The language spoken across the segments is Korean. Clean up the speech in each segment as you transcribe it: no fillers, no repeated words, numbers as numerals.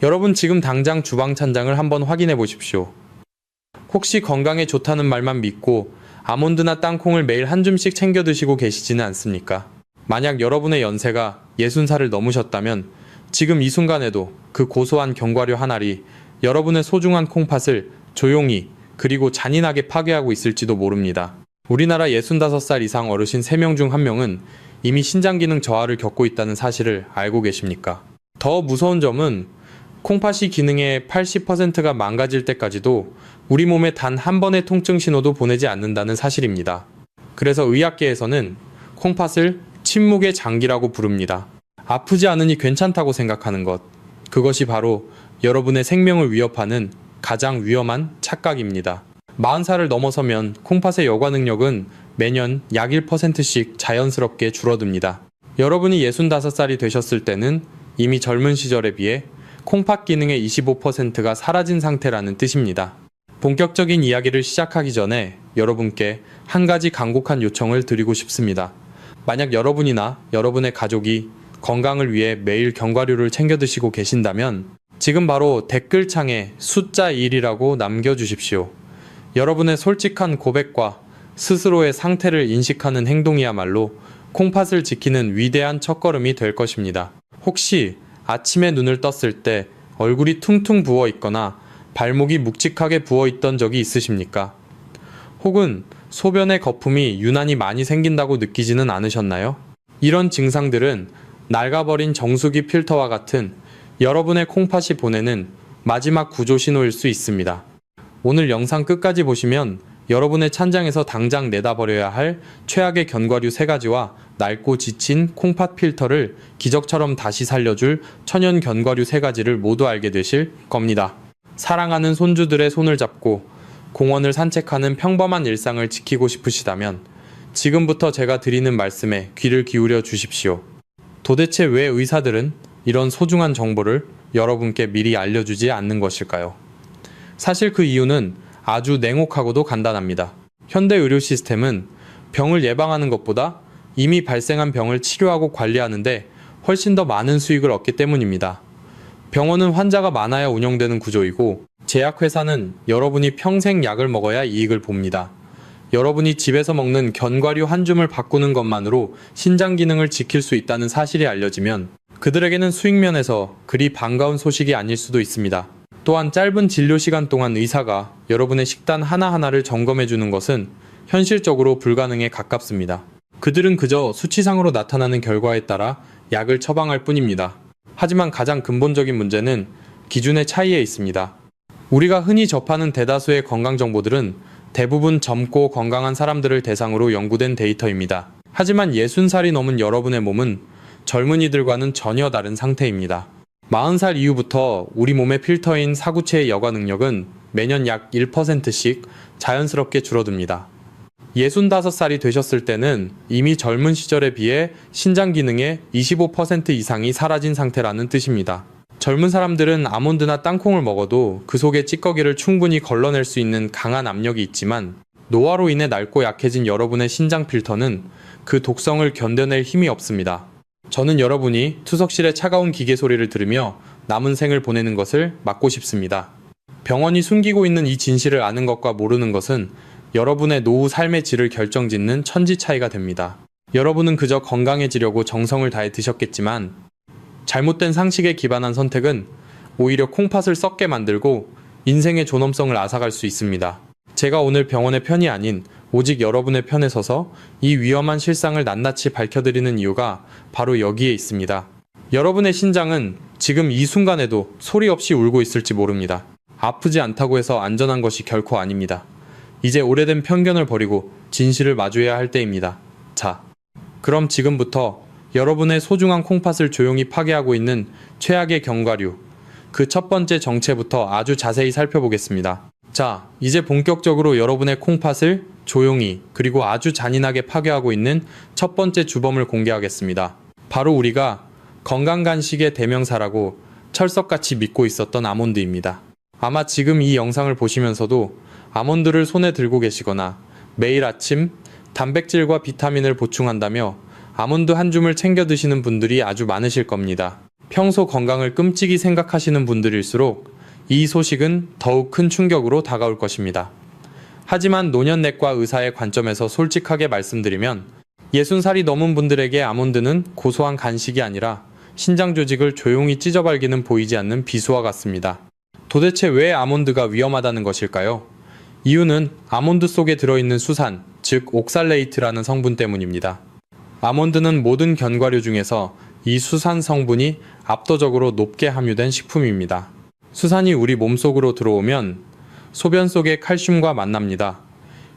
여러분 지금 당장 주방 찬장을 한번 확인해 보십시오. 혹시 건강에 좋다는 말만 믿고 아몬드나 땅콩을 매일 한 줌씩 챙겨 드시고 계시지는 않습니까? 만약 여러분의 연세가 60살을 넘으셨다면 지금 이 순간에도 그 고소한 견과류 한 알이 여러분의 소중한 콩팥을 조용히 그리고 잔인하게 파괴하고 있을지도 모릅니다. 우리나라 65살 이상 어르신 3명 중 1명은 이미 신장기능 저하를 겪고 있다는 사실을 알고 계십니까? 더 무서운 점은 콩팥이 기능의 80%가 망가질 때까지도 우리 몸에 단 한 번의 통증 신호도 보내지 않는다는 사실입니다. 그래서 의학계에서는 콩팥을 침묵의 장기라고 부릅니다. 아프지 않으니 괜찮다고 생각하는 것. 그것이 바로 여러분의 생명을 위협하는 가장 위험한 착각입니다. 40살을 넘어서면 콩팥의 여과 능력은 매년 약 1%씩 자연스럽게 줄어듭니다. 여러분이 65살이 되셨을 때는 이미 젊은 시절에 비해 콩팥 기능의 25%가 사라진 상태라는 뜻입니다. 본격적인 이야기를 시작하기 전에 여러분께 한 가지 간곡한 요청을 드리고 싶습니다. 만약 여러분이나 여러분의 가족이 건강을 위해 매일 견과류를 챙겨 드시고 계신다면 지금 바로 댓글창에 숫자 1이라고 남겨주십시오. 여러분의 솔직한 고백과 스스로의 상태를 인식하는 행동이야말로 콩팥을 지키는 위대한 첫걸음이 될 것입니다. 혹시 아침에 눈을 떴을 때 얼굴이 퉁퉁 부어 있거나 발목이 묵직하게 부어 있던 적이 있으십니까? 혹은 소변의 거품이 유난히 많이 생긴다고 느끼지는 않으셨나요? 이런 증상들은 낡아버린 정수기 필터와 같은 여러분의 콩팥이 보내는 마지막 구조 신호일 수 있습니다. 오늘 영상 끝까지 보시면 여러분의 찬장에서 당장 내다버려야 할 최악의 견과류 3가지와 낡고 지친 콩팥 필터를 기적처럼 다시 살려줄 천연 견과류 3가지를 모두 알게 되실 겁니다. 사랑하는 손주들의 손을 잡고 공원을 산책하는 평범한 일상을 지키고 싶으시다면 지금부터 제가 드리는 말씀에 귀를 기울여 주십시오. 도대체 왜 의사들은 이런 소중한 정보를 여러분께 미리 알려주지 않는 것일까요? 사실 그 이유는 아주 냉혹하고도 간단합니다. 현대 의료 시스템은 병을 예방하는 것보다 이미 발생한 병을 치료하고 관리하는데 훨씬 더 많은 수익을 얻기 때문입니다. 병원은 환자가 많아야 운영되는 구조이고 제약회사는 여러분이 평생 약을 먹어야 이익을 봅니다. 여러분이 집에서 먹는 견과류 한 줌을 바꾸는 것만으로 신장 기능을 지킬 수 있다는 사실이 알려지면 그들에게는 수익면에서 그리 반가운 소식이 아닐 수도 있습니다. 또한 짧은 진료 시간 동안 의사가 여러분의 식단 하나하나를 점검해 주는 것은 현실적으로 불가능에 가깝습니다. 그들은 그저 수치상으로 나타나는 결과에 따라 약을 처방할 뿐입니다. 하지만 가장 근본적인 문제는 기준의 차이에 있습니다. 우리가 흔히 접하는 대다수의 건강 정보들은 대부분 젊고 건강한 사람들을 대상으로 연구된 데이터입니다. 하지만 60살이 넘은 여러분의 몸은 젊은이들과는 전혀 다른 상태입니다. 40살 이후부터 우리 몸의 필터인 사구체의 여과 능력은 매년 약 1%씩 자연스럽게 줄어듭니다. 65살이 되셨을 때는 이미 젊은 시절에 비해 신장 기능의 25% 이상이 사라진 상태라는 뜻입니다. 젊은 사람들은 아몬드나 땅콩을 먹어도 그 속의 찌꺼기를 충분히 걸러낼 수 있는 강한 압력이 있지만 노화로 인해 낡고 약해진 여러분의 신장 필터는 그 독성을 견뎌낼 힘이 없습니다. 저는 여러분이 투석실의 차가운 기계 소리를 들으며 남은 생을 보내는 것을 막고 싶습니다. 병원이 숨기고 있는 이 진실을 아는 것과 모르는 것은 여러분의 노후 삶의 질을 결정짓는 천지 차이가 됩니다. 여러분은 그저 건강해지려고 정성을 다해 드셨겠지만 잘못된 상식에 기반한 선택은 오히려 콩팥을 썩게 만들고 인생의 존엄성을 앗아갈 수 있습니다. 제가 오늘 병원의 편이 아닌 오직 여러분의 편에 서서 이 위험한 실상을 낱낱이 밝혀드리는 이유가 바로 여기에 있습니다. 여러분의 신장은 지금 이 순간에도 소리 없이 울고 있을지 모릅니다. 아프지 않다고 해서 안전한 것이 결코 아닙니다. 이제 오래된 편견을 버리고 진실을 마주해야 할 때입니다. 자, 그럼 지금부터 여러분의 소중한 콩팥을 조용히 파괴하고 있는 최악의 견과류, 그 첫 번째 정체부터 아주 자세히 살펴보겠습니다. 자, 이제 본격적으로 여러분의 콩팥을 조용히 그리고 아주 잔인하게 파괴하고 있는 첫 번째 주범을 공개하겠습니다. 바로 우리가 건강간식의 대명사라고 철석같이 믿고 있었던 아몬드입니다. 아마 지금 이 영상을 보시면서도 아몬드를 손에 들고 계시거나 매일 아침 단백질과 비타민을 보충한다며 아몬드 한 줌을 챙겨 드시는 분들이 아주 많으실 겁니다. 평소 건강을 끔찍이 생각하시는 분들일수록 이 소식은 더욱 큰 충격으로 다가올 것입니다. 하지만 노년내과 의사의 관점에서 솔직하게 말씀드리면 60살이 넘은 분들에게 아몬드는 고소한 간식이 아니라 신장 조직을 조용히 찢어발기는 보이지 않는 비수와 같습니다. 도대체 왜 아몬드가 위험하다는 것일까요? 이유는 아몬드 속에 들어있는 수산, 즉 옥살레이트라는 성분 때문입니다. 아몬드는 모든 견과류 중에서 이 수산 성분이 압도적으로 높게 함유된 식품입니다. 수산이 우리 몸속으로 들어오면 소변 속의 칼슘과 만납니다.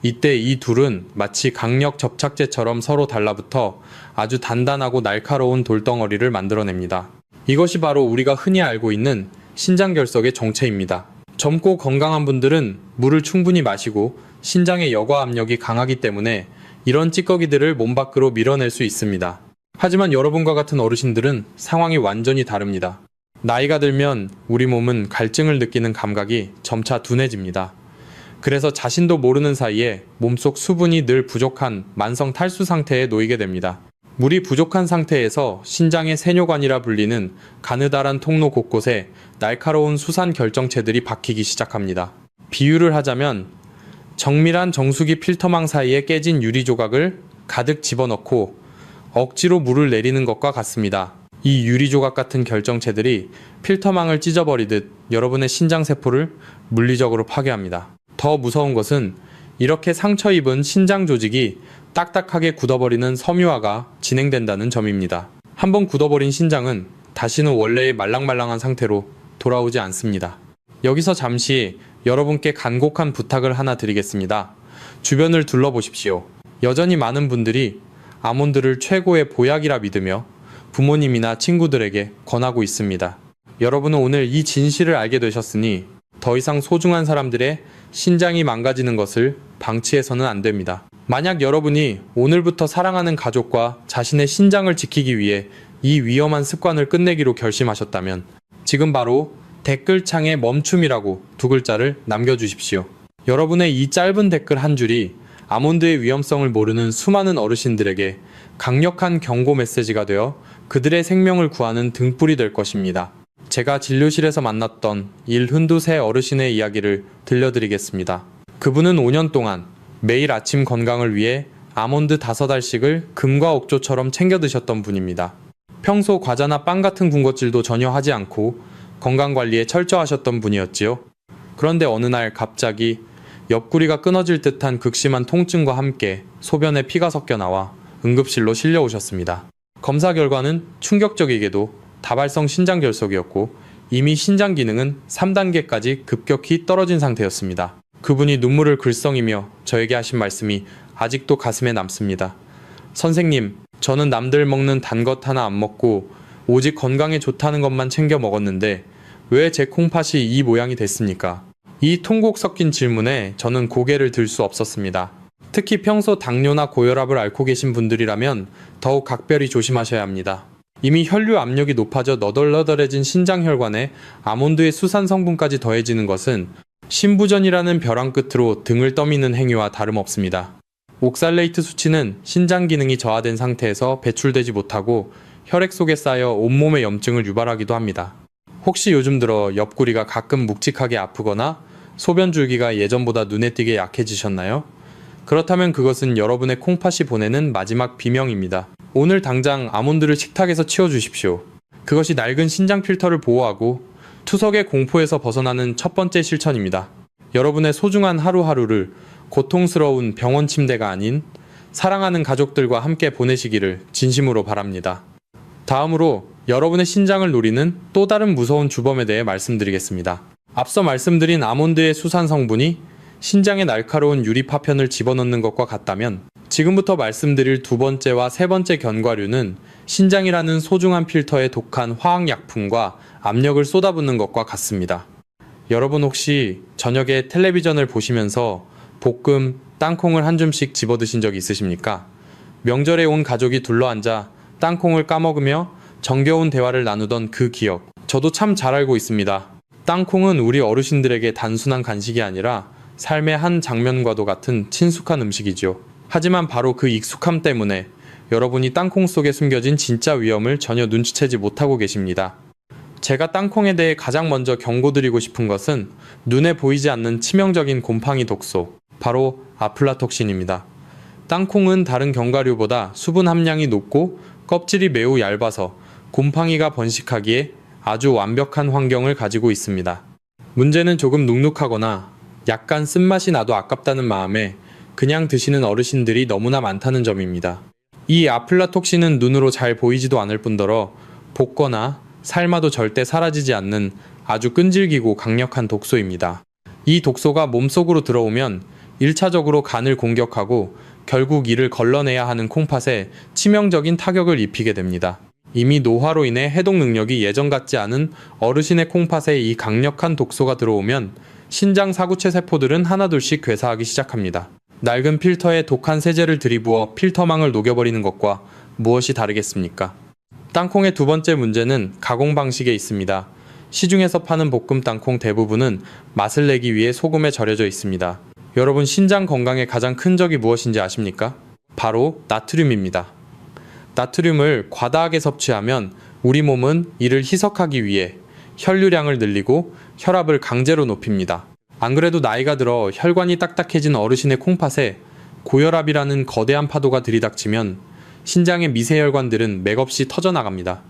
이때 이 둘은 마치 강력 접착제처럼 서로 달라붙어 아주 단단하고 날카로운 돌덩어리를 만들어냅니다. 이것이 바로 우리가 흔히 알고 있는 신장결석의 정체입니다. 젊고 건강한 분들은 물을 충분히 마시고 신장의 여과 압력이 강하기 때문에 이런 찌꺼기들을 몸 밖으로 밀어낼 수 있습니다. 하지만 여러분과 같은 어르신들은 상황이 완전히 다릅니다. 나이가 들면 우리 몸은 갈증을 느끼는 감각이 점차 둔해집니다. 그래서 자신도 모르는 사이에 몸속 수분이 늘 부족한 만성 탈수 상태에 놓이게 됩니다. 물이 부족한 상태에서 신장의 세뇨관이라 불리는 가느다란 통로 곳곳에 날카로운 수산 결정체들이 박히기 시작합니다. 비유를 하자면 정밀한 정수기 필터망 사이에 깨진 유리 조각을 가득 집어넣고 억지로 물을 내리는 것과 같습니다. 이 유리 조각 같은 결정체들이 필터망을 찢어버리듯 여러분의 신장세포를 물리적으로 파괴합니다. 더 무서운 것은 이렇게 상처 입은 신장 조직이 딱딱하게 굳어버리는 섬유화가 진행된다는 점입니다. 한번 굳어버린 신장은 다시는 원래의 말랑말랑한 상태로 돌아오지 않습니다. 여기서 잠시 여러분께 간곡한 부탁을 하나 드리겠습니다. 주변을 둘러보십시오. 여전히 많은 분들이 아몬드를 최고의 보약이라 믿으며 부모님이나 친구들에게 권하고 있습니다. 여러분은 오늘 이 진실을 알게 되셨으니 더 이상 소중한 사람들의 신장이 망가지는 것을 방치해서는 안 됩니다. 만약 여러분이 오늘부터 사랑하는 가족과 자신의 신장을 지키기 위해 이 위험한 습관을 끝내기로 결심하셨다면 지금 바로 댓글창에 멈춤이라고 두 글자를 남겨주십시오. 여러분의 이 짧은 댓글 한 줄이 아몬드의 위험성을 모르는 수많은 어르신들에게 강력한 경고 메시지가 되어 그들의 생명을 구하는 등불이 될 것입니다. 제가 진료실에서 만났던 일흔두세 어르신의 이야기를 들려드리겠습니다. 그분은 5년 동안 매일 아침 건강을 위해 아몬드 5알씩을 금과 옥조처럼 챙겨 드셨던 분입니다. 평소 과자나 빵 같은 군것질도 전혀 하지 않고 건강관리에 철저하셨던 분이었지요. 그런데 어느 날 갑자기 옆구리가 끊어질 듯한 극심한 통증과 함께 소변에 피가 섞여 나와 응급실로 실려오셨습니다. 검사 결과는 충격적이게도 다발성 신장결석이었고 이미 신장 기능은 3단계까지 급격히 떨어진 상태였습니다. 그분이 눈물을 글썽이며 저에게 하신 말씀이 아직도 가슴에 남습니다. 선생님, 저는 남들 먹는 단 것 하나 안 먹고 오직 건강에 좋다는 것만 챙겨 먹었는데 왜 제 콩팥이 이 모양이 됐습니까? 이 통곡 섞인 질문에 저는 고개를 들 수 없었습니다. 특히 평소 당뇨나 고혈압을 앓고 계신 분들이라면 더욱 각별히 조심하셔야 합니다. 이미 혈류 압력이 높아져 너덜너덜해진 신장혈관에 아몬드의 수산 성분까지 더해지는 것은 신부전이라는 벼랑 끝으로 등을 떠미는 행위와 다름없습니다. 옥살레이트 수치는 신장 기능이 저하된 상태에서 배출되지 못하고 혈액 속에 쌓여 온몸에 염증을 유발하기도 합니다. 혹시 요즘 들어 옆구리가 가끔 묵직하게 아프거나 소변 줄기가 예전보다 눈에 띄게 약해지셨나요? 그렇다면 그것은 여러분의 콩팥이 보내는 마지막 비명입니다. 오늘 당장 아몬드를 식탁에서 치워주십시오. 그것이 낡은 신장 필터를 보호하고 투석의 공포에서 벗어나는 첫 번째 실천입니다. 여러분의 소중한 하루하루를 고통스러운 병원 침대가 아닌 사랑하는 가족들과 함께 보내시기를 진심으로 바랍니다. 다음으로 여러분의 신장을 노리는 또 다른 무서운 주범에 대해 말씀드리겠습니다. 앞서 말씀드린 아몬드의 수산 성분이 신장의 날카로운 유리 파편을 집어넣는 것과 같다면 지금부터 말씀드릴 두 번째와 세 번째 견과류는 신장이라는 소중한 필터에 독한 화학약품과 압력을 쏟아붓는 것과 같습니다. 여러분 혹시 저녁에 텔레비전을 보시면서 볶음, 땅콩을 한 줌씩 집어드신 적 있으십니까? 명절에 온 가족이 둘러앉아 땅콩을 까먹으며 정겨운 대화를 나누던 그 기억, 저도 참 잘 알고 있습니다. 땅콩은 우리 어르신들에게 단순한 간식이 아니라 삶의 한 장면과도 같은 친숙한 음식이죠. 하지만 바로 그 익숙함 때문에 여러분이 땅콩 속에 숨겨진 진짜 위험을 전혀 눈치채지 못하고 계십니다. 제가 땅콩에 대해 가장 먼저 경고드리고 싶은 것은 눈에 보이지 않는 치명적인 곰팡이 독소, 바로 아플라톡신입니다. 땅콩은 다른 견과류보다 수분 함량이 높고 껍질이 매우 얇아서 곰팡이가 번식하기에 아주 완벽한 환경을 가지고 있습니다. 문제는 조금 눅눅하거나 약간 쓴맛이 나도 아깝다는 마음에 그냥 드시는 어르신들이 너무나 많다는 점입니다. 이 아플라톡신은 눈으로 잘 보이지도 않을 뿐더러 볶거나 삶아도 절대 사라지지 않는 아주 끈질기고 강력한 독소입니다. 이 독소가 몸속으로 들어오면 1차적으로 간을 공격하고 결국 이를 걸러내야 하는 콩팥에 치명적인 타격을 입히게 됩니다. 이미 노화로 인해 해독 능력이 예전 같지 않은 어르신의 콩팥에 이 강력한 독소가 들어오면 신장 사구체 세포들은 하나둘씩 괴사하기 시작합니다. 낡은 필터에 독한 세제를 들이부어 필터망을 녹여버리는 것과 무엇이 다르겠습니까? 땅콩의 두 번째 문제는 가공 방식에 있습니다. 시중에서 파는 볶음 땅콩 대부분은 맛을 내기 위해 소금에 절여져 있습니다. 여러분, 신장 건강에 가장 큰 적이 무엇인지 아십니까? 바로 나트륨입니다. 나트륨을 과다하게 섭취하면 우리 몸은 이를 희석하기 위해 혈류량을 늘리고 혈압을 강제로 높입니다. 안 그래도 나이가 들어 혈관이 딱딱해진 어르신의 콩팥에 고혈압이라는 거대한 파도가 들이닥치면 신장의 미세혈관들은 맥없이 터져나갑니다.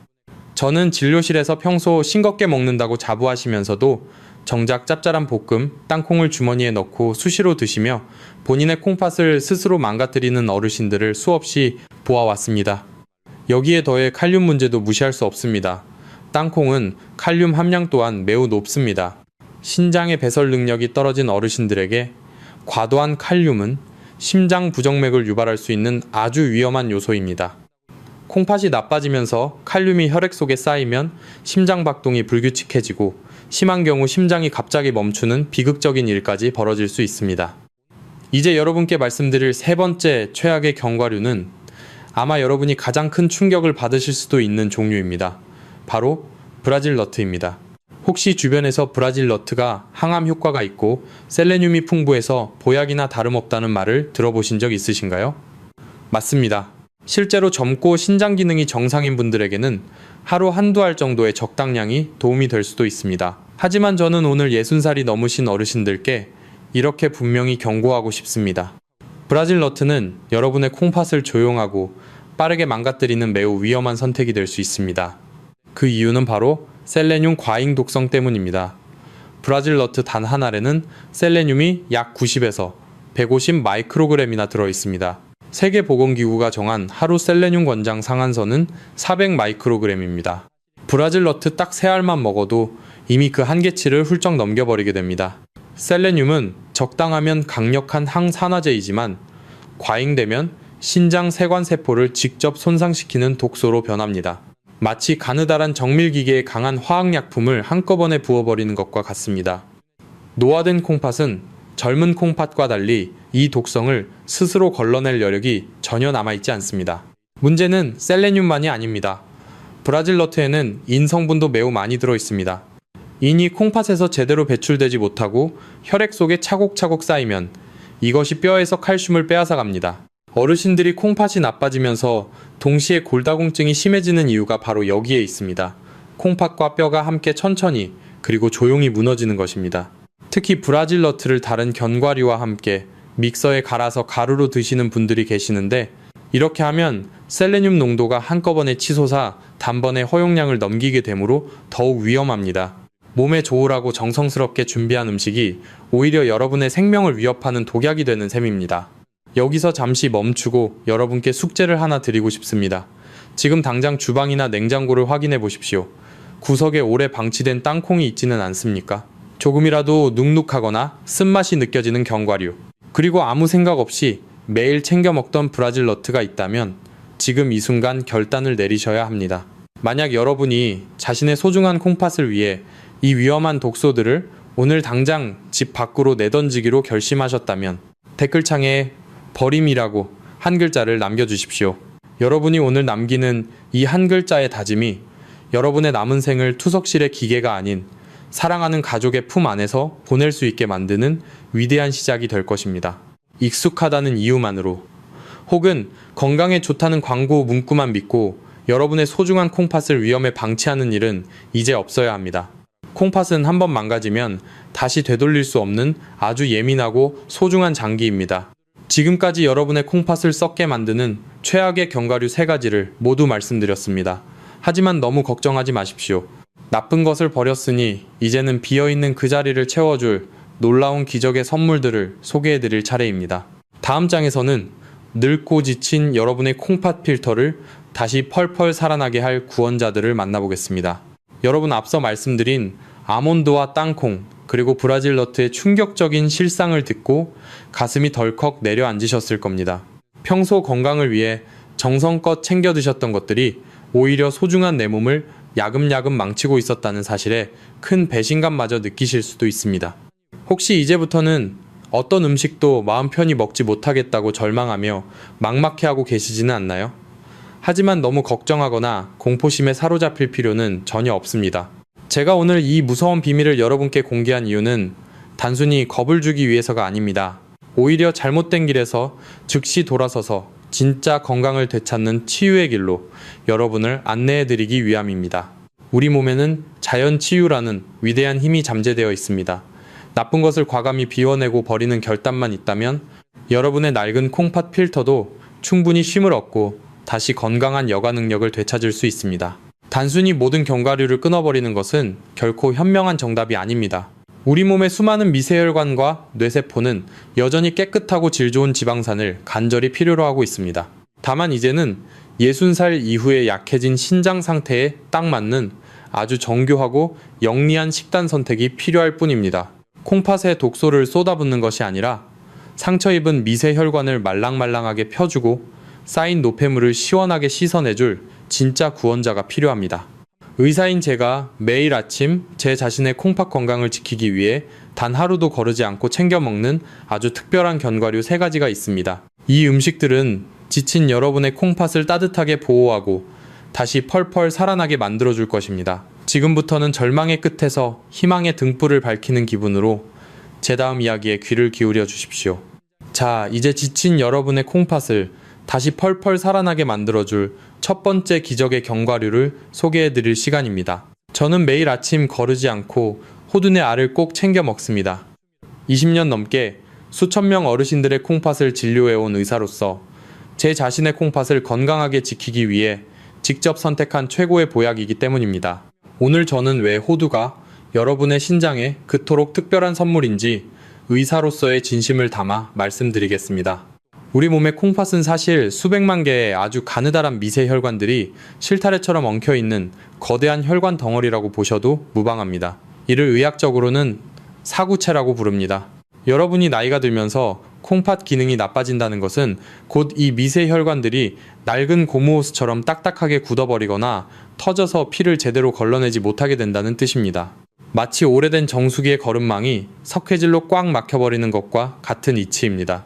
저는 진료실에서 평소 싱겁게 먹는다고 자부하시면서도 정작 짭짤한 볶음, 땅콩을 주머니에 넣고 수시로 드시며 본인의 콩팥을 스스로 망가뜨리는 어르신들을 수없이 보아왔습니다. 여기에 더해 칼륨 문제도 무시할 수 없습니다. 땅콩은 칼륨 함량 또한 매우 높습니다. 신장의 배설 능력이 떨어진 어르신들에게 과도한 칼륨은 심장 부정맥을 유발할 수 있는 아주 위험한 요소입니다. 콩팥이 나빠지면서 칼륨이 혈액 속에 쌓이면 심장 박동이 불규칙해지고 심한 경우 심장이 갑자기 멈추는 비극적인 일까지 벌어질 수 있습니다. 이제 여러분께 말씀드릴 세 번째 최악의 견과류는 아마 여러분이 가장 큰 충격을 받으실 수도 있는 종류입니다. 바로 브라질 너트입니다. 혹시 주변에서 브라질 너트가 항암 효과가 있고 셀레늄이 풍부해서 보약이나 다름없다는 말을 들어보신 적 있으신가요? 맞습니다. 실제로 젊고 신장 기능이 정상인 분들에게는 하루 한두 알 정도의 적당량이 도움이 될 수도 있습니다. 하지만 저는 오늘 60살이 넘으신 어르신들께 이렇게 분명히 경고하고 싶습니다. 브라질 너트는 여러분의 콩팥을 조용하고 빠르게 망가뜨리는 매우 위험한 선택이 될 수 있습니다. 그 이유는 바로 셀레늄 과잉 독성 때문입니다. 브라질 너트 단 한 알에는 셀레늄이 약 90에서 150 마이크로그램이나 들어있습니다. 세계보건기구가 정한 하루 셀레늄 권장 상한선은 400 마이크로그램입니다. 브라질 너트 딱 3알만 먹어도 이미 그 한계치를 훌쩍 넘겨버리게 됩니다. 셀레늄은 적당하면 강력한 항산화제이지만 과잉되면 신장 세관세포를 직접 손상시키는 독소로 변합니다. 마치 가느다란 정밀기계에 강한 화학약품을 한꺼번에 부어버리는 것과 같습니다. 노화된 콩팥은 젊은 콩팥과 달리 이 독성을 스스로 걸러낼 여력이 전혀 남아있지 않습니다. 문제는 셀레늄만이 아닙니다. 브라질 너트에는 인 성분도 매우 많이 들어있습니다. 인이 콩팥에서 제대로 배출되지 못하고 혈액 속에 차곡차곡 쌓이면 이것이 뼈에서 칼슘을 빼앗아갑니다. 어르신들이 콩팥이 나빠지면서 동시에 골다공증이 심해지는 이유가 바로 여기에 있습니다. 콩팥과 뼈가 함께 천천히 그리고 조용히 무너지는 것입니다. 특히 브라질 너트를 다른 견과류와 함께 믹서에 갈아서 가루로 드시는 분들이 계시는데 이렇게 하면 셀레늄 농도가 한꺼번에 치솟아 단번에 허용량을 넘기게 되므로 더욱 위험합니다. 몸에 좋으라고 정성스럽게 준비한 음식이 오히려 여러분의 생명을 위협하는 독약이 되는 셈입니다. 여기서 잠시 멈추고 여러분께 숙제를 하나 드리고 싶습니다. 지금 당장 주방이나 냉장고를 확인해 보십시오. 구석에 오래 방치된 땅콩이 있지는 않습니까? 조금이라도 눅눅하거나 쓴맛이 느껴지는 견과류, 그리고 아무 생각 없이 매일 챙겨 먹던 브라질 너트가 있다면 지금 이 순간 결단을 내리셔야 합니다. 만약 여러분이 자신의 소중한 콩팥을 위해 이 위험한 독소들을 오늘 당장 집 밖으로 내던지기로 결심하셨다면 댓글창에 버림이라고 한 글자를 남겨주십시오. 여러분이 오늘 남기는 이 한 글자의 다짐이 여러분의 남은 생을 투석실의 기계가 아닌 사랑하는 가족의 품 안에서 보낼 수 있게 만드는 위대한 시작이 될 것입니다. 익숙하다는 이유만으로 혹은 건강에 좋다는 광고 문구만 믿고 여러분의 소중한 콩팥을 위험에 방치하는 일은 이제 없어야 합니다. 콩팥은 한번 망가지면 다시 되돌릴 수 없는 아주 예민하고 소중한 장기입니다. 지금까지 여러분의 콩팥을 썩게 만드는 최악의 견과류 3가지를 모두 말씀드렸습니다. 하지만 너무 걱정하지 마십시오. 나쁜 것을 버렸으니 이제는 비어있는 그 자리를 채워줄 놀라운 기적의 선물들을 소개해드릴 차례입니다. 다음 장에서는 늙고 지친 여러분의 콩팥 필터를 다시 펄펄 살아나게 할 구원자들을 만나보겠습니다. 여러분, 앞서 말씀드린 아몬드와 땅콩 그리고 브라질 너트의 충격적인 실상을 듣고 가슴이 덜컥 내려앉으셨을 겁니다. 평소 건강을 위해 정성껏 챙겨 드셨던 것들이 오히려 소중한 내 몸을 야금야금 망치고 있었다는 사실에 큰 배신감마저 느끼실 수도 있습니다. 혹시 이제부터는 어떤 음식도 마음 편히 먹지 못하겠다고 절망하며 막막해하고 계시지는 않나요? 하지만 너무 걱정하거나 공포심에 사로잡힐 필요는 전혀 없습니다. 제가 오늘 이 무서운 비밀을 여러분께 공개한 이유는 단순히 겁을 주기 위해서가 아닙니다. 오히려 잘못된 길에서 즉시 돌아서서 진짜 건강을 되찾는 치유의 길로 여러분을 안내해드리기 위함입니다. 우리 몸에는 자연 치유라는 위대한 힘이 잠재되어 있습니다. 나쁜 것을 과감히 비워내고 버리는 결단만 있다면 여러분의 낡은 콩팥 필터도 충분히 쉼을 얻고 다시 건강한 여가 능력을 되찾을 수 있습니다. 단순히 모든 견과류를 끊어버리는 것은 결코 현명한 정답이 아닙니다. 우리 몸의 수많은 미세혈관과 뇌세포는 여전히 깨끗하고 질 좋은 지방산을 간절히 필요로 하고 있습니다. 다만 이제는 60살 이후에 약해진 신장 상태에 딱 맞는 아주 정교하고 영리한 식단 선택이 필요할 뿐입니다. 콩팥에 독소를 쏟아붓는 것이 아니라 상처 입은 미세혈관을 말랑말랑하게 펴주고 쌓인 노폐물을 시원하게 씻어내줄 진짜 구원자가 필요합니다. 의사인 제가 매일 아침 제 자신의 콩팥 건강을 지키기 위해 단 하루도 거르지 않고 챙겨 먹는 아주 특별한 견과류 3가지가 있습니다. 이 음식들은 지친 여러분의 콩팥을 따뜻하게 보호하고 다시 펄펄 살아나게 만들어줄 것입니다. 지금부터는 절망의 끝에서 희망의 등불을 밝히는 기분으로 제 다음 이야기에 귀를 기울여 주십시오. 자, 이제 지친 여러분의 콩팥을 다시 펄펄 살아나게 만들어줄 첫 번째 기적의 견과류를 소개해드릴 시간입니다. 저는 매일 아침 거르지 않고 호두의 알을 꼭 챙겨 먹습니다. 20년 넘게 수천 명 어르신들의 콩팥을 진료해온 의사로서 제 자신의 콩팥을 건강하게 지키기 위해 직접 선택한 최고의 보약이기 때문입니다. 오늘 저는 왜 호두가 여러분의 신장에 그토록 특별한 선물인지 의사로서의 진심을 담아 말씀드리겠습니다. 우리 몸의 콩팥은 사실 수백만 개의 아주 가느다란 미세혈관들이 실타래처럼 엉켜있는 거대한 혈관 덩어리라고 보셔도 무방합니다. 이를 의학적으로는 사구체라고 부릅니다. 여러분이 나이가 들면서 콩팥 기능이 나빠진다는 것은 곧 이 미세혈관들이 낡은 고무호스처럼 딱딱하게 굳어버리거나 터져서 피를 제대로 걸러내지 못하게 된다는 뜻입니다. 마치 오래된 정수기의 거름망이 석회질로 꽉 막혀버리는 것과 같은 이치입니다.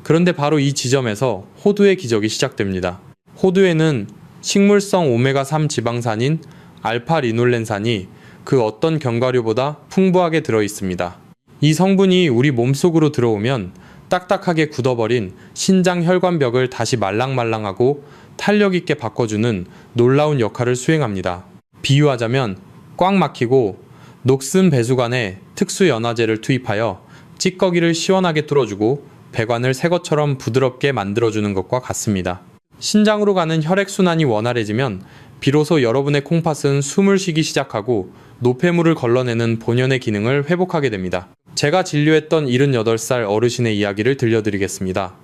그런데 바로 이 지점에서 호두의 기적이 시작됩니다. 호두에는 식물성 오메가3 지방산인 알파리놀렌산이 그 어떤 견과류보다 풍부하게 들어있습니다. 이 성분이 우리 몸속으로 들어오면 딱딱하게 굳어버린 신장 혈관벽을 다시 말랑말랑하고 탄력 있게 바꿔주는 놀라운 역할을 수행합니다. 비유하자면 꽉 막히고 녹슨 배수관에 특수 연화제를 투입하여 찌꺼기를 시원하게 뚫어주고 배관을 새 것처럼 부드럽게 만들어주는 것과 같습니다. 신장으로 가는 혈액순환이 원활해지면 비로소 여러분의 콩팥은 숨을 쉬기 시작하고 노폐물을 걸러내는 본연의 기능을 회복하게 됩니다. 제가 진료했던 78살 어르신의 이야기를 들려드리겠습니다.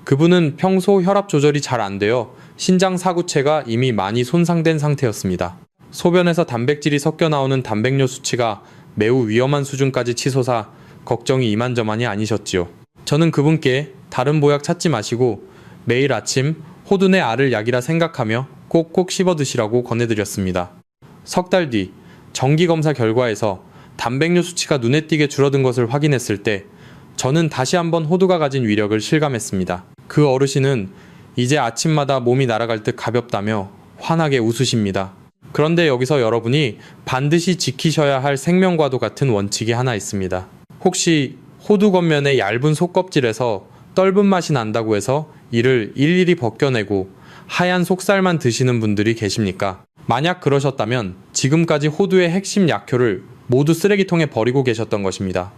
그분은 평소 혈압 조절이 잘 안 되어 신장 사구체가 이미 많이 손상된 상태였습니다. 소변에서 단백질이 섞여 나오는 단백뇨 수치가 매우 위험한 수준까지 치솟아 걱정이 이만저만이 아니셨지요. 저는 그분께 다른 보약 찾지 마시고 매일 아침 호두의 알을 약이라 생각하며 꼭꼭 씹어 드시라고 권해드렸습니다. 석 달 뒤 정기검사 결과에서 단백뇨 수치가 눈에 띄게 줄어든 것을 확인했을 때 저는 다시 한번 호두가 가진 위력을 실감했습니다. 그 어르신은 이제 아침마다 몸이 날아갈 듯 가볍다며 환하게 웃으십니다. 그런데 여기서 여러분이 반드시 지키셔야 할 생명과도 같은 원칙이 하나 있습니다. 혹시 호두 겉면의 얇은 속껍질에서 떫은 맛이 난다고 해서 이를 일일이 벗겨내고 하얀 속살만 드시는 분들이 계십니까? 만약 그러셨다면 지금까지 호두의 핵심 약효를 모두 쓰레기통에 버리고 계셨던 것입니다.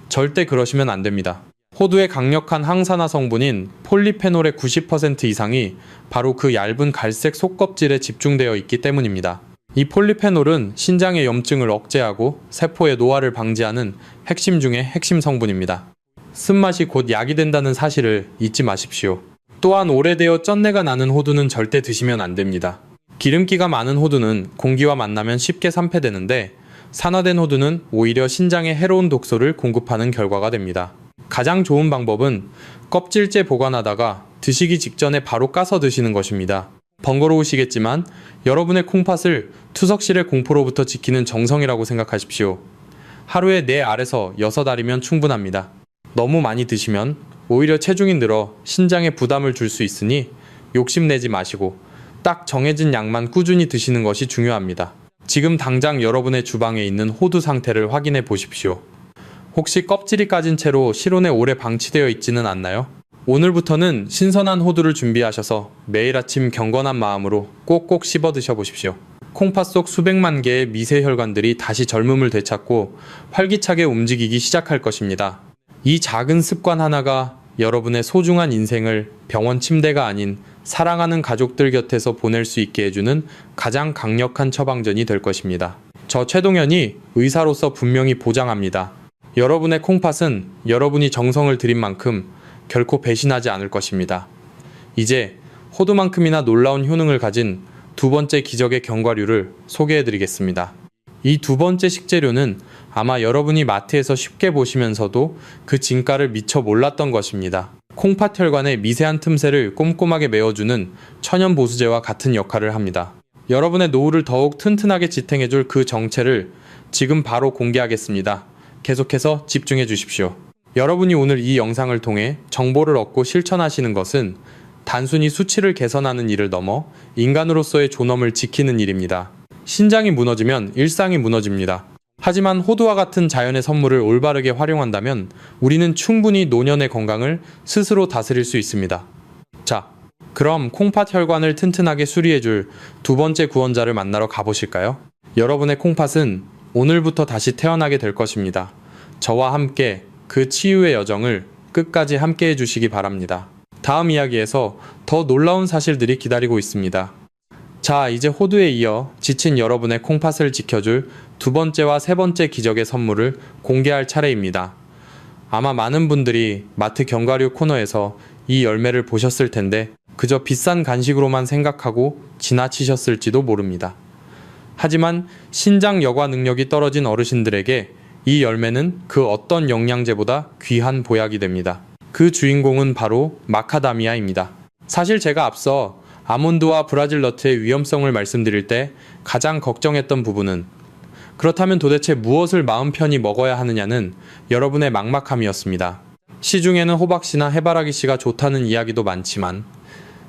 절대 그러시면 안 됩니다. 호두의 강력한 항산화 성분인 폴리페놀의 90% 이상이 바로 그 얇은 갈색 속껍질에 집중되어 있기 때문입니다. 이 폴리페놀은 신장의 염증을 억제하고 세포의 노화를 방지하는 핵심 중의 핵심 성분입니다. 쓴맛이 곧 약이 된다는 사실을 잊지 마십시오. 또한 오래되어 쩐내가 나는 호두는 절대 드시면 안 됩니다. 기름기가 많은 호두는 공기와 만나면 쉽게 산패되는데 산화된 호두는 오히려 신장에 해로운 독소를 공급하는 결과가 됩니다. 가장 좋은 방법은 껍질째 보관하다가 드시기 직전에 바로 까서 드시는 것입니다. 번거로우시겠지만 여러분의 콩팥을 투석실의 공포로부터 지키는 정성이라고 생각하십시오. 하루에 4알에서 6알이면 충분합니다. 너무 많이 드시면 오히려 체중이 늘어 신장에 부담을 줄 수 있으니 욕심내지 마시고 딱 정해진 양만 꾸준히 드시는 것이 중요합니다. 지금 당장 여러분의 주방에 있는 호두 상태를 확인해 보십시오. 혹시 껍질이 까진 채로 실온에 오래 방치되어 있지는 않나요? 오늘부터는 신선한 호두를 준비하셔서 매일 아침 경건한 마음으로 꼭꼭 씹어 드셔보십시오. 콩팥 속 수백만 개의 미세 혈관들이 다시 젊음을 되찾고 활기차게 움직이기 시작할 것입니다. 이 작은 습관 하나가 여러분의 소중한 인생을 병원 침대가 아닌 사랑하는 가족들 곁에서 보낼 수 있게 해주는 가장 강력한 처방전이 될 것입니다. 저 최동현이 의사로서 분명히 보장합니다. 여러분의 콩팥은 여러분이 정성을 들인 만큼 결코 배신하지 않을 것입니다. 이제 호두만큼이나 놀라운 효능을 가진 두 번째 기적의 견과류를 소개해드리겠습니다. 이 두 번째 식재료는 아마 여러분이 마트에서 쉽게 보시면서도 그 진가를 미처 몰랐던 것입니다. 콩팥 혈관의 미세한 틈새를 꼼꼼하게 메워주는 천연 보수제와 같은 역할을 합니다. 여러분의 노후를 더욱 튼튼하게 지탱해줄 그 정체를 지금 바로 공개하겠습니다. 계속해서 집중해 주십시오. 여러분이 오늘 이 영상을 통해 정보를 얻고 실천하시는 것은 단순히 수치를 개선하는 일을 넘어 인간으로서의 존엄을 지키는 일입니다. 신장이 무너지면 일상이 무너집니다. 하지만 호두와 같은 자연의 선물을 올바르게 활용한다면 우리는 충분히 노년의 건강을 스스로 다스릴 수 있습니다. 자, 그럼 콩팥 혈관을 튼튼하게 수리해줄 두 번째 구원자를 만나러 가보실까요? 여러분의 콩팥은 오늘부터 다시 태어나게 될 것입니다. 저와 함께 그 치유의 여정을 끝까지 함께 해주시기 바랍니다. 다음 이야기에서 더 놀라운 사실들이 기다리고 있습니다. 자, 이제 호두에 이어 지친 여러분의 콩팥을 지켜줄 두 번째와 세 번째 기적의 선물을 공개할 차례입니다. 아마 많은 분들이 마트 견과류 코너에서 이 열매를 보셨을 텐데 그저 비싼 간식으로만 생각하고 지나치셨을지도 모릅니다. 하지만 신장 여과 능력이 떨어진 어르신들에게 이 열매는 그 어떤 영양제보다 귀한 보약이 됩니다. 그 주인공은 바로 마카다미아입니다. 사실 제가 앞서 아몬드와 브라질 너트의 위험성을 말씀드릴 때 가장 걱정했던 부분은 그렇다면 도대체 무엇을 마음 편히 먹어야 하느냐는 여러분의 막막함이었습니다. 시중에는 호박씨나 해바라기씨가 좋다는 이야기도 많지만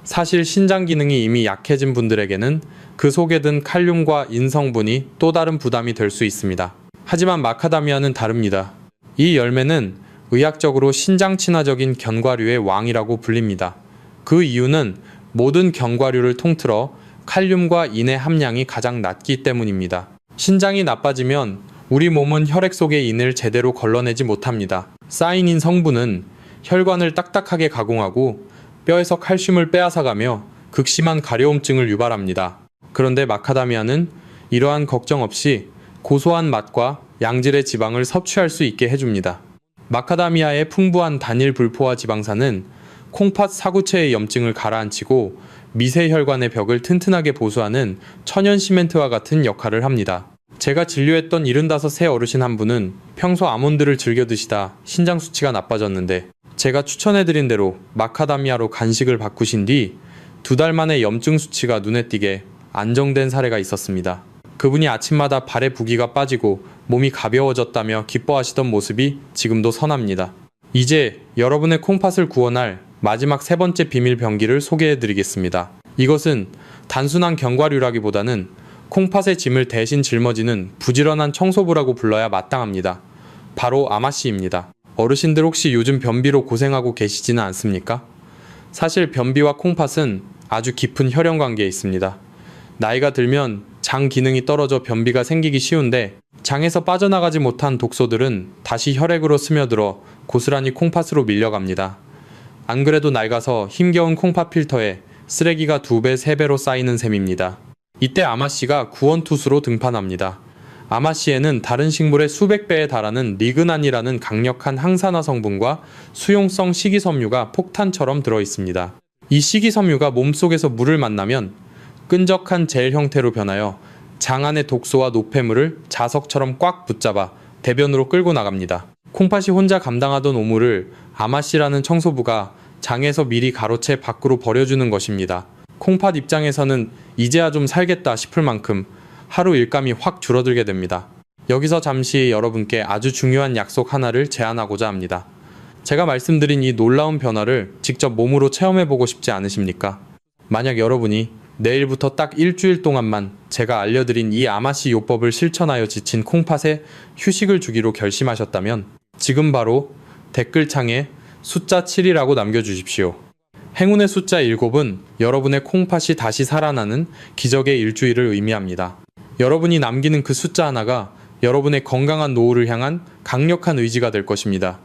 사실 신장 기능이 이미 약해진 분들에게는 그 속에 든 칼륨과 인성분이 또 다른 부담이 될 수 있습니다. 하지만 마카다미아는 다릅니다. 이 열매는 의학적으로 신장 친화적인 견과류의 왕이라고 불립니다. 그 이유는 모든 견과류를 통틀어 칼륨과 인의 함량이 가장 낮기 때문입니다. 신장이 나빠지면 우리 몸은 혈액 속의 인을 제대로 걸러내지 못합니다. 쌓인 인 성분은 혈관을 딱딱하게 가공하고 뼈에서 칼슘을 빼앗아가며 극심한 가려움증을 유발합니다. 그런데 마카다미아는 이러한 걱정 없이 고소한 맛과 양질의 지방을 섭취할 수 있게 해줍니다. 마카다미아의 풍부한 단일 불포화 지방산은 콩팥 사구체의 염증을 가라앉히고 미세혈관의 벽을 튼튼하게 보수하는 천연 시멘트와 같은 역할을 합니다. 제가 진료했던 75세 어르신 한 분은 평소 아몬드를 즐겨 드시다 신장 수치가 나빠졌는데 제가 추천해드린 대로 마카다미아로 간식을 바꾸신 뒤 2달 만에 염증 수치가 눈에 띄게 안정된 사례가 있었습니다. 그분이 아침마다 발의 부기가 빠지고 몸이 가벼워졌다며 기뻐하시던 모습이 지금도 선합니다. 이제 여러분의 콩팥을 구원할 마지막 세 번째 비밀 병기를 소개해드리겠습니다. 이것은 단순한 견과류라기보다는 콩팥의 짐을 대신 짊어지는 부지런한 청소부라고 불러야 마땅합니다. 바로 아마씨입니다. 어르신들 혹시 요즘 변비로 고생하고 계시지는 않습니까? 사실 변비와 콩팥은 아주 깊은 혈연 관계에 있습니다. 나이가 들면 장 기능이 떨어져 변비가 생기기 쉬운데 장에서 빠져나가지 못한 독소들은 다시 혈액으로 스며들어 고스란히 콩팥으로 밀려갑니다. 안 그래도 낡아서 힘겨운 콩팥 필터에 쓰레기가 2배, 3배로 쌓이는 셈입니다. 이때 아마씨가 구원투수로 등판합니다. 아마씨에는 다른 식물의 수백 배에 달하는 리그난이라는 강력한 항산화 성분과 수용성 식이섬유가 폭탄처럼 들어있습니다. 이 식이섬유가 몸속에서 물을 만나면 끈적한 젤 형태로 변하여 장 안의 독소와 노폐물을 자석처럼 꽉 붙잡아 대변으로 끌고 나갑니다. 콩팥이 혼자 감당하던 오물을 아마씨라는 청소부가 장에서 미리 가로채 밖으로 버려주는 것입니다. 콩팥 입장에서는 이제야 좀 살겠다 싶을 만큼 하루 일감이 확 줄어들게 됩니다. 여기서 잠시 여러분께 아주 중요한 약속 하나를 제안하고자 합니다. 제가 말씀드린 이 놀라운 변화를 직접 몸으로 체험해보고 싶지 않으십니까? 만약 여러분이 내일부터 딱 일주일 동안만 제가 알려드린 이 아마씨 요법을 실천하여 지친 콩팥에 휴식을 주기로 결심하셨다면 지금 바로 댓글창에 숫자 7이라고 남겨주십시오. 행운의 숫자 7은 여러분의 콩팥이 다시 살아나는 기적의 일주일을 의미합니다. 여러분이 남기는 그 숫자 하나가 여러분의 건강한 노후를 향한 강력한 의지가 될 것입니다.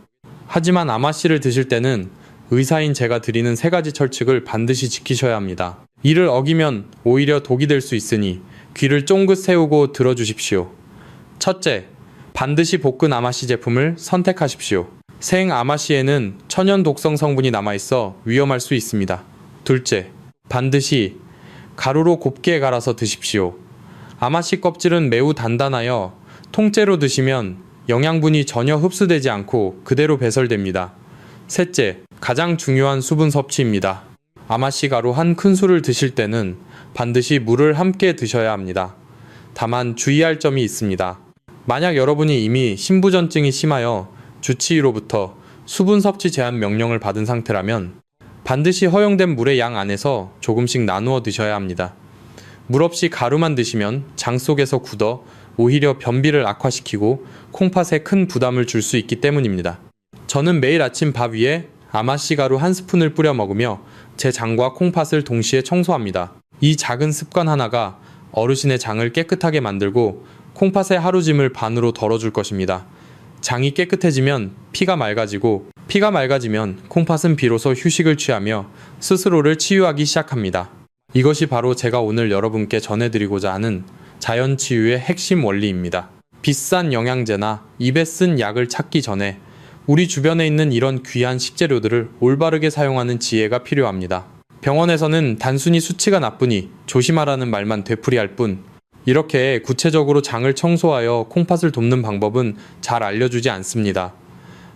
하지만 아마씨를 드실 때는 의사인 제가 드리는 3가지 철칙을 반드시 지키셔야 합니다. 이를 어기면 오히려 독이 될 수 있으니 귀를 쫑긋 세우고 들어주십시오. 첫째, 반드시 볶은 아마씨 제품을 선택하십시오. 생 아마씨에는 천연 독성 성분이 남아있어 위험할 수 있습니다. 둘째, 반드시 가루로 곱게 갈아서 드십시오. 아마씨 껍질은 매우 단단하여 통째로 드시면 영양분이 전혀 흡수되지 않고 그대로 배설됩니다. 셋째, 가장 중요한 수분 섭취입니다. 아마씨 가루 한 큰술을 드실 때는 반드시 물을 함께 드셔야 합니다. 다만 주의할 점이 있습니다. 만약 여러분이 이미 신부전증이 심하여 주치의로부터 수분 섭취 제한 명령을 받은 상태라면 반드시 허용된 물의 양 안에서 조금씩 나누어 드셔야 합니다. 물 없이 가루만 드시면 장 속에서 굳어 오히려 변비를 악화시키고 콩팥에 큰 부담을 줄 수 있기 때문입니다. 저는 매일 아침 밥 위에 아마씨 가루 한 스푼을 뿌려 먹으며 제 장과 콩팥을 동시에 청소합니다. 이 작은 습관 하나가 어르신의 장을 깨끗하게 만들고 콩팥의 하루짐을 반으로 덜어줄 것입니다. 장이 깨끗해지면 피가 맑아지면 콩팥은 비로소 휴식을 취하며 스스로를 치유하기 시작합니다. 이것이 바로 제가 오늘 여러분께 전해드리고자 하는 자연치유의 핵심 원리입니다. 비싼 영양제나 입에 쓴 약을 찾기 전에 우리 주변에 있는 이런 귀한 식재료들을 올바르게 사용하는 지혜가 필요합니다. 병원에서는 단순히 수치가 나쁘니 조심하라는 말만 되풀이할 뿐 이렇게 구체적으로 장을 청소하여 콩팥을 돕는 방법은 잘 알려주지 않습니다.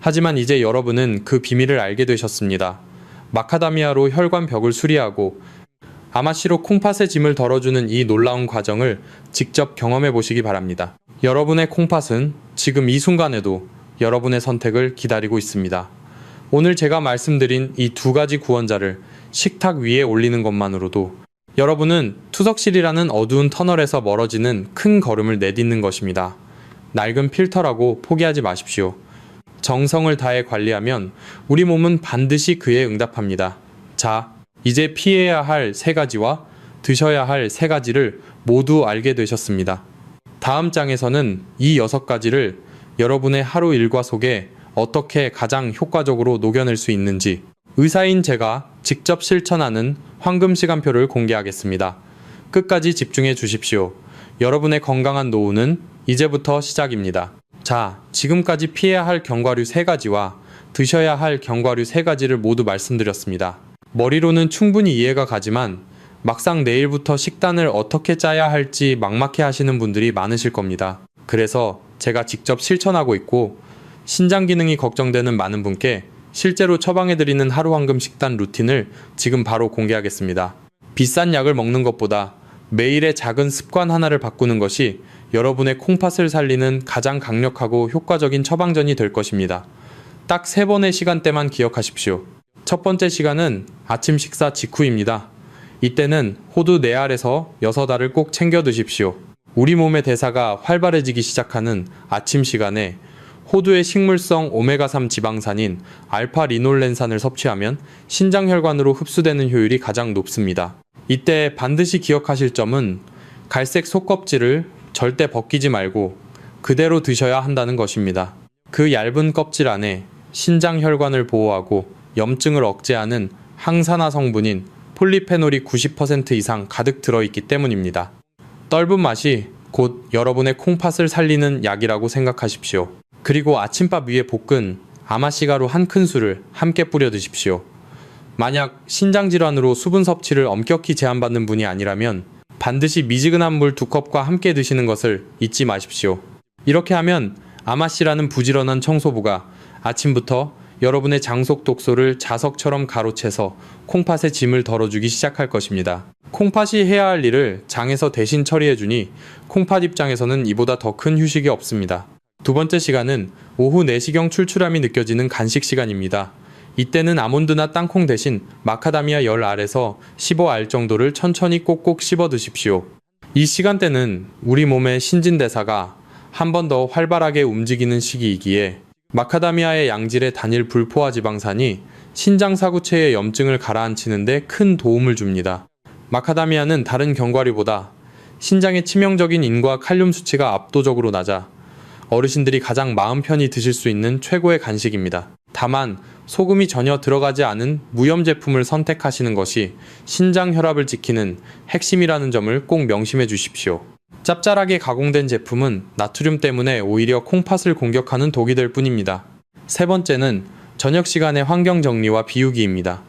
하지만 이제 여러분은 그 비밀을 알게 되셨습니다. 마카다미아로 혈관 벽을 수리하고 아마씨로 콩팥의 짐을 덜어주는 이 놀라운 과정을 직접 경험해 보시기 바랍니다. 여러분의 콩팥은 지금 이 순간에도 여러분의 선택을 기다리고 있습니다. 오늘 제가 말씀드린 이 2가지 구원자를 식탁 위에 올리는 것만으로도 여러분은 투석실이라는 어두운 터널에서 멀어지는 큰 걸음을 내딛는 것입니다. 낡은 필터라고 포기하지 마십시오. 정성을 다해 관리하면 우리 몸은 반드시 그에 응답합니다. 자, 이제 피해야 할 3가지와 드셔야 할 3가지를 모두 알게 되셨습니다. 다음 장에서는 이 6가지를 여러분의 하루 일과 속에 어떻게 가장 효과적으로 녹여낼 수 있는지 의사인 제가 직접 실천하는 황금 시간표를 공개하겠습니다. 끝까지 집중해 주십시오. 여러분의 건강한 노후는 이제부터 시작입니다. 자, 지금까지 피해야 할 견과류 3가지와 드셔야 할 견과류 3가지를 모두 말씀드렸습니다. 머리로는 충분히 이해가 가지만 막상 내일부터 식단을 어떻게 짜야 할지 막막해 하시는 분들이 많으실 겁니다. 그래서 제가 직접 실천하고 있고 신장 기능이 걱정되는 많은 분께 실제로 처방해드리는 하루 황금 식단 루틴을 지금 바로 공개하겠습니다. 비싼 약을 먹는 것보다 매일의 작은 습관 하나를 바꾸는 것이 여러분의 콩팥을 살리는 가장 강력하고 효과적인 처방전이 될 것입니다. 딱 3번의 시간대만 기억하십시오. 첫 번째 시간은 아침 식사 직후입니다. 이때는 호두 4알에서 6알을 꼭 챙겨 드십시오. 우리 몸의 대사가 활발해지기 시작하는 아침 시간에 호두의 식물성 오메가3 지방산인 알파리놀렌산을 섭취하면 신장혈관으로 흡수되는 효율이 가장 높습니다. 이때 반드시 기억하실 점은 갈색 속껍질을 절대 벗기지 말고 그대로 드셔야 한다는 것입니다. 그 얇은 껍질 안에 신장혈관을 보호하고 염증을 억제하는 항산화 성분인 폴리페놀이 90% 이상 가득 들어있기 때문입니다. 떫은 맛이 곧 여러분의 콩팥을 살리는 약이라고 생각하십시오. 그리고 아침밥 위에 볶은 아마씨가루 한 큰술을 함께 뿌려 드십시오. 만약 신장질환으로 수분 섭취를 엄격히 제한받는 분이 아니라면 반드시 미지근한 물 2컵과 함께 드시는 것을 잊지 마십시오. 이렇게 하면 아마씨라는 부지런한 청소부가 아침부터 여러분의 장속 독소를 자석처럼 가로채서 콩팥의 짐을 덜어주기 시작할 것입니다. 콩팥이 해야 할 일을 장에서 대신 처리해주니 콩팥 입장에서는 이보다 더 큰 휴식이 없습니다. 두 번째 시간은 오후 4시경 출출함이 느껴지는 간식 시간입니다. 이때는 아몬드나 땅콩 대신 마카다미아 10알에서 15알 정도를 천천히 꼭꼭 씹어 드십시오. 이 시간대는 우리 몸의 신진대사가 한 번 더 활발하게 움직이는 시기이기에 마카다미아의 양질의 단일 불포화 지방산이 신장 사구체의 염증을 가라앉히는 데 큰 도움을 줍니다. 마카다미아는 다른 견과류보다 신장의 치명적인 인과 칼륨 수치가 압도적으로 낮아 어르신들이 가장 마음 편히 드실 수 있는 최고의 간식입니다. 다만 소금이 전혀 들어가지 않은 무염 제품을 선택하시는 것이 신장 혈압을 지키는 핵심이라는 점을 꼭 명심해 주십시오. 짭짤하게 가공된 제품은 나트륨 때문에 오히려 콩팥을 공격하는 독이 될 뿐입니다. 세 번째는 저녁 시간의 환경 정리와 비우기입니다.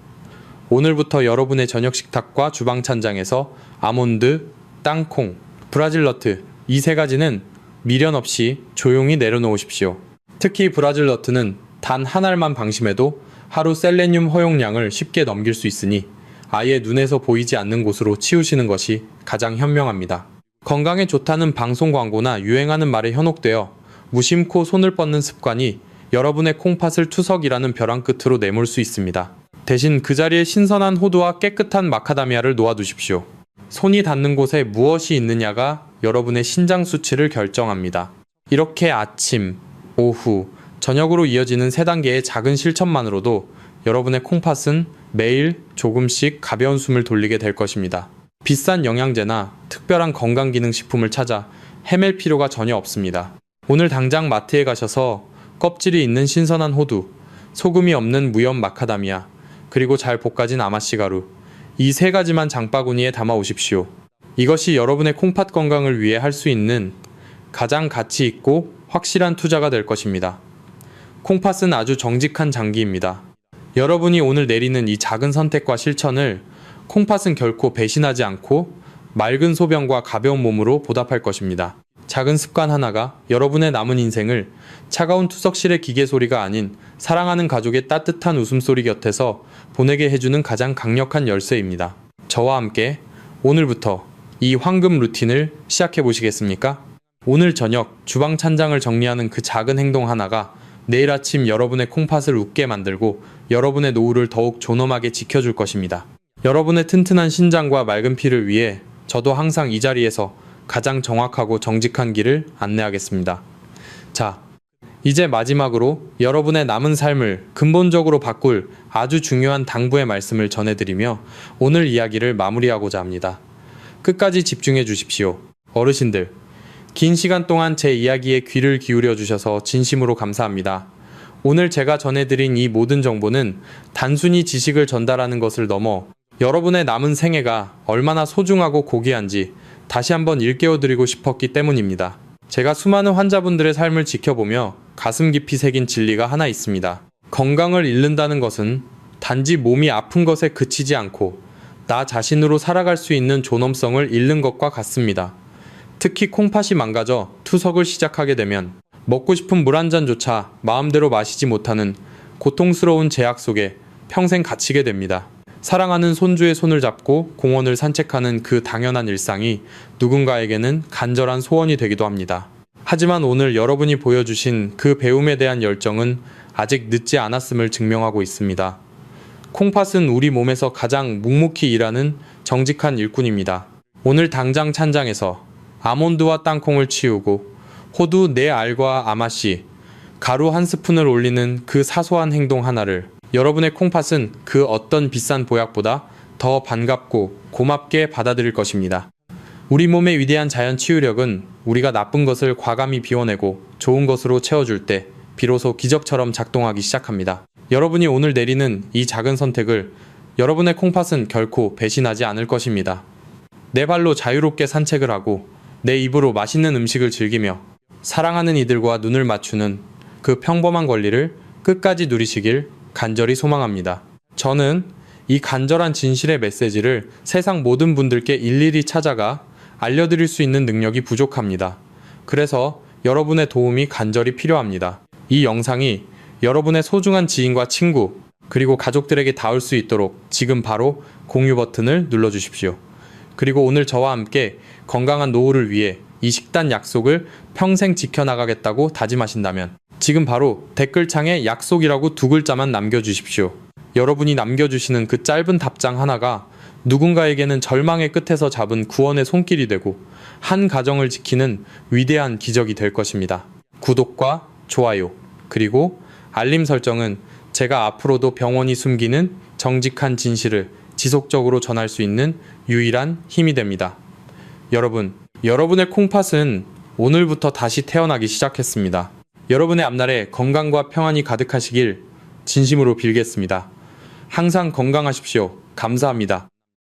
오늘부터 여러분의 저녁 식탁과 주방 찬장에서 아몬드, 땅콩, 브라질너트 이 세 가지는 미련 없이 조용히 내려놓으십시오. 특히 브라질너트는 단 한 알만 방심해도 하루 셀레늄 허용량을 쉽게 넘길 수 있으니 아예 눈에서 보이지 않는 곳으로 치우시는 것이 가장 현명합니다. 건강에 좋다는 방송 광고나 유행하는 말에 현혹되어 무심코 손을 뻗는 습관이 여러분의 콩팥을 투석이라는 벼랑 끝으로 내몰 수 있습니다. 대신 그 자리에 신선한 호두와 깨끗한 마카다미아를 놓아두십시오. 손이 닿는 곳에 무엇이 있느냐가 여러분의 신장 수치를 결정합니다. 이렇게 아침, 오후, 저녁으로 이어지는 3단계의 작은 실천만으로도 여러분의 콩팥은 매일 조금씩 가벼운 숨을 돌리게 될 것입니다. 비싼 영양제나 특별한 건강기능식품을 찾아 헤맬 필요가 전혀 없습니다. 오늘 당장 마트에 가셔서 껍질이 있는 신선한 호두, 소금이 없는 무염 마카다미아, 그리고 잘 볶아진 아마씨가루, 이 3가지만 장바구니에 담아 오십시오. 이것이 여러분의 콩팥 건강을 위해 할 수 있는 가장 가치 있고 확실한 투자가 될 것입니다. 콩팥은 아주 정직한 장기입니다. 여러분이 오늘 내리는 이 작은 선택과 실천을 콩팥은 결코 배신하지 않고 맑은 소변과 가벼운 몸으로 보답할 것입니다. 작은 습관 하나가 여러분의 남은 인생을 차가운 투석실의 기계 소리가 아닌 사랑하는 가족의 따뜻한 웃음소리 곁에서 보내게 해주는 가장 강력한 열쇠입니다. 저와 함께 오늘부터 이 황금 루틴을 시작해 보시겠습니까? 오늘 저녁 주방 찬장을 정리하는 그 작은 행동 하나가 내일 아침 여러분의 콩팥을 웃게 만들고 여러분의 노후를 더욱 존엄하게 지켜줄 것입니다. 여러분의 튼튼한 신장과 맑은 피를 위해 저도 항상 이 자리에서 가장 정확하고 정직한 길을 안내하겠습니다. 자, 이제 마지막으로 여러분의 남은 삶을 근본적으로 바꿀 아주 중요한 당부의 말씀을 전해드리며 오늘 이야기를 마무리하고자 합니다. 끝까지 집중해 주십시오. 어르신들, 긴 시간 동안 제 이야기에 귀를 기울여 주셔서 진심으로 감사합니다. 오늘 제가 전해드린 이 모든 정보는 단순히 지식을 전달하는 것을 넘어 여러분의 남은 생애가 얼마나 소중하고 고귀한지 다시 한번 일깨워드리고 싶었기 때문입니다. 제가 수많은 환자분들의 삶을 지켜보며 가슴 깊이 새긴 진리가 하나 있습니다. 건강을 잃는다는 것은 단지 몸이 아픈 것에 그치지 않고 나 자신으로 살아갈 수 있는 존엄성을 잃는 것과 같습니다. 특히 콩팥이 망가져 투석을 시작하게 되면 먹고 싶은 물 한 잔조차 마음대로 마시지 못하는 고통스러운 제약 속에 평생 갇히게 됩니다. 사랑하는 손주의 손을 잡고 공원을 산책하는 그 당연한 일상이 누군가에게는 간절한 소원이 되기도 합니다. 하지만 오늘 여러분이 보여주신 그 배움에 대한 열정은 아직 늦지 않았음을 증명하고 있습니다. 콩팥은 우리 몸에서 가장 묵묵히 일하는 정직한 일꾼입니다. 오늘 당장 찬장에서 아몬드와 땅콩을 치우고 호두 4알과 아마씨, 가루 한 스푼을 올리는 그 사소한 행동 하나를 여러분의 콩팥은 그 어떤 비싼 보약보다 더 반갑고 고맙게 받아들일 것입니다. 우리 몸의 위대한 자연 치유력은 우리가 나쁜 것을 과감히 비워내고 좋은 것으로 채워줄 때 비로소 기적처럼 작동하기 시작합니다. 여러분이 오늘 내리는 이 작은 선택을 여러분의 콩팥은 결코 배신하지 않을 것입니다. 내 발로 자유롭게 산책을 하고 내 입으로 맛있는 음식을 즐기며 사랑하는 이들과 눈을 맞추는 그 평범한 권리를 끝까지 누리시길 간절히 소망합니다. 저는 이 간절한 진실의 메시지를 세상 모든 분들께 일일이 찾아가 알려드릴 수 있는 능력이 부족합니다. 그래서 여러분의 도움이 간절히 필요합니다. 이 영상이 여러분의 소중한 지인과 친구, 그리고 가족들에게 닿을 수 있도록 지금 바로 공유 버튼을 눌러주십시오. 그리고 오늘 저와 함께 건강한 노후를 위해 이 식단 약속을 평생 지켜나가겠다고 다짐하신다면 지금 바로 댓글창에 약속이라고 2글자만 남겨주십시오. 여러분이 남겨주시는 그 짧은 답장 하나가 누군가에게는 절망의 끝에서 잡은 구원의 손길이 되고 한 가정을 지키는 위대한 기적이 될 것입니다. 구독과 좋아요, 그리고 알림 설정은 제가 앞으로도 병원이 숨기는 정직한 진실을 지속적으로 전할 수 있는 유일한 힘이 됩니다. 여러분, 여러분의 콩팥은 오늘부터 다시 태어나기 시작했습니다. 여러분의 앞날에 건강과 평안이 가득하시길 진심으로 빌겠습니다. 항상 건강하십시오. 감사합니다.